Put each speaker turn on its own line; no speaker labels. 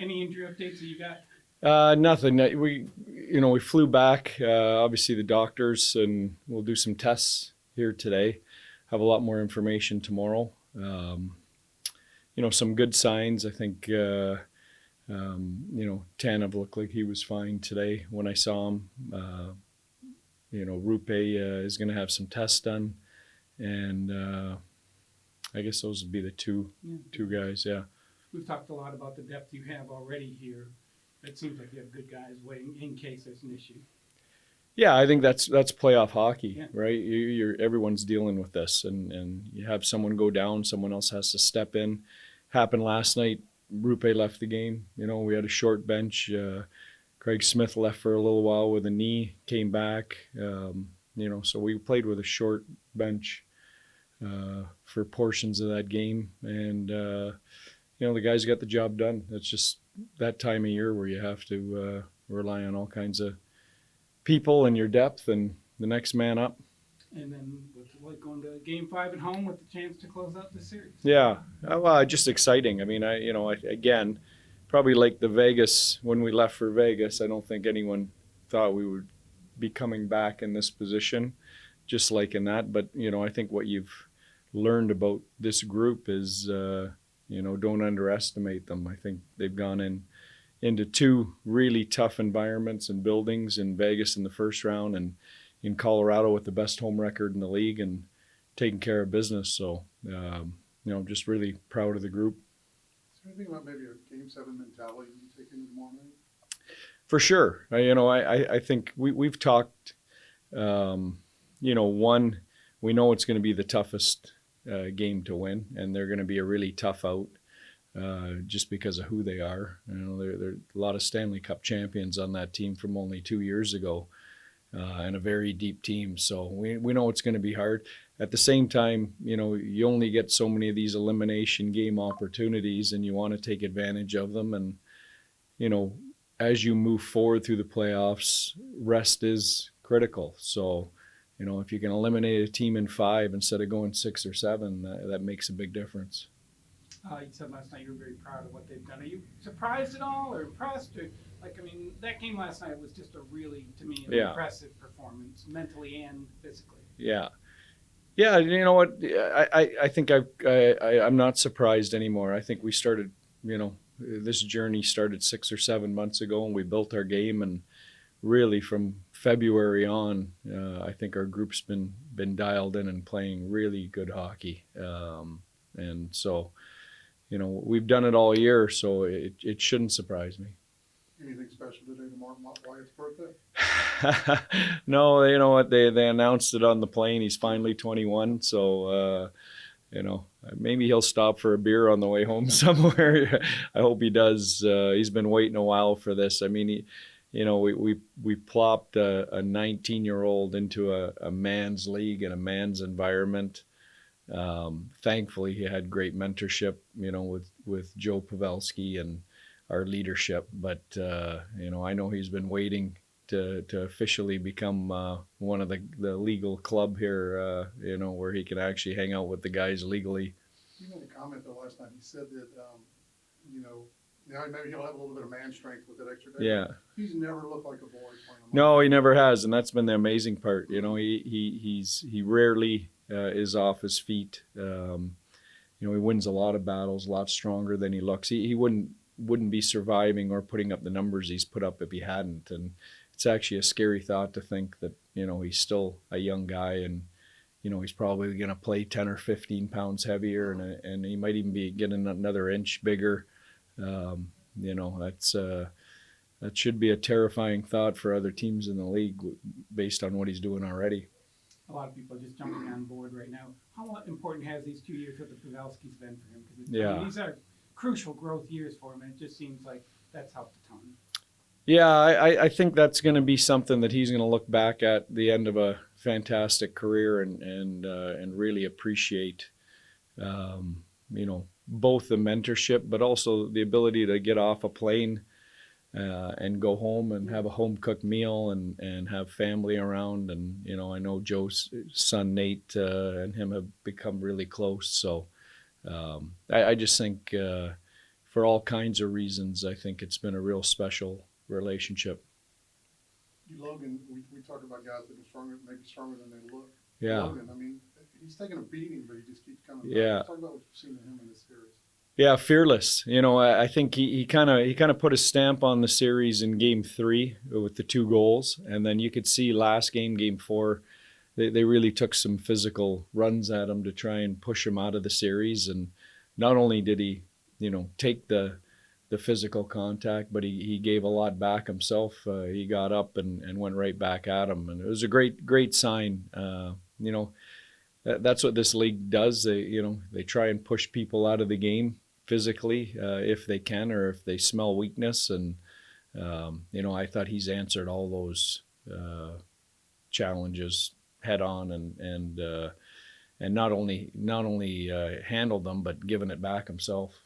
Any injury updates that you got?
Nothing. We flew back. Obviously, the doctors, and we'll do some tests here today. Have a lot more information tomorrow. Some good signs. I think, Tanev looked like he was fine today when I saw him. Rupe is going to have some tests done. And I guess those would be the two guys, yeah.
We've talked a lot about the depth you have already here. It seems like you have good guys waiting in case there's an issue.
Yeah, I think that's playoff hockey, right? Everyone's dealing with this, and you have someone go down, someone else has to step in. Happened last night. Rupe left the game. We had a short bench. Craig Smith left for a little while with a knee, came back. So we played with a short bench for portions of that game, and the guys got the job done. It's just that time of year where you have to rely on all kinds of people and your depth and the next man up.
And then with going to Game 5 at home with the chance to close out the series.
Yeah, well, just exciting. I mean, again, probably like the Vegas, when we left for Vegas, I don't think anyone thought we would be coming back in this position, just like in that. But, I think what you've learned about this group is, don't underestimate them. I think they've gone into two really tough environments and buildings, in Vegas in the first round and in Colorado with the best home record in the league, and taking care of business. So, I'm just really proud of the group.
Is there anything about maybe a Game 7 mentality you take into tomorrow night?
For sure. I think we've talked, one, we know it's going to be the toughest game to win, and they're going to be a really tough out just because of who they are. There are a lot of Stanley Cup champions on that team from only 2 years ago, and a very deep team. So we know it's going to be hard. At the same time, you only get so many of these elimination game opportunities, and you want to take advantage of them. And, as you move forward through the playoffs, rest is critical. So, if you can eliminate a team in 5 instead of going 6 or 7, that makes a big difference.
You said last night you were very proud of what they've done. Are you surprised at all or impressed? Or, that game last night was just a really, to me, impressive performance, mentally and physically.
Yeah. Yeah, you know what? I think I'm not surprised anymore. I think we started, this journey started 6 or 7 months ago, and we built our game, and really from February on, I think our group's been dialed in and playing really good hockey. And so, we've done it all year, so it shouldn't surprise me.
Anything special today tomorrow? Wyatt's birthday?
No, you know what? They announced it on the plane. He's finally 21, so maybe he'll stop for a beer on the way home somewhere. I hope he does. He's been waiting a while for this. I mean, we plopped a 19-year-old into a man's league and a man's environment. Thankfully, he had great mentorship, with Joe Pavelski and our leadership. But, I know he's been waiting to officially become one of the legal club here, where he can actually hang out with the guys legally.
You made a comment though last night. He said that, maybe he'll have a little bit of man strength with that extra day.
Yeah.
He's never looked like a boy playing.
No, he never has, and that's been the amazing part. He rarely is off his feet. He wins a lot of battles, a lot stronger than he looks. He wouldn't be surviving or putting up the numbers he's put up if he hadn't. And it's actually a scary thought to think that, he's still a young guy, and, he's probably going to play 10 or 15 pounds heavier, and he might even be getting another inch bigger. That should be a terrifying thought for other teams in the league based on what he's doing already.
A lot of people are just jumping on board right now. How important has these 2 years with the Pavelskis been for him? Because these are crucial growth years for him, and it just seems like that's helped a ton.
Yeah, I think that's going to be something that he's going to look back at the end of a fantastic career and really appreciate, both the mentorship, but also the ability to get off a plane and go home and have a home-cooked meal and have family around. And, I know Joe's son, Nate, and him have become really close. So I just think for all kinds of reasons, I think it's been a real special relationship.
Logan, we talk about guys that are stronger, maybe stronger than they look.
Yeah.
Logan, I mean, he's taking a beating, but he just keeps coming back.
Yeah.
Talk about what you've seen in him in this series.
Yeah, fearless. You know, I think he kind of put a stamp on the series in Game 3 with the 2 goals, and then you could see last game, Game 4, they really took some physical runs at him to try and push him out of the series. And not only did he, take the physical contact, but he gave a lot back himself. He got up and went right back at him, and it was a great sign. That's what this league does. They try and push people out of the game physically if they can, or if they smell weakness. And I thought he's answered all those challenges head on, and not only handled them, but given it back himself.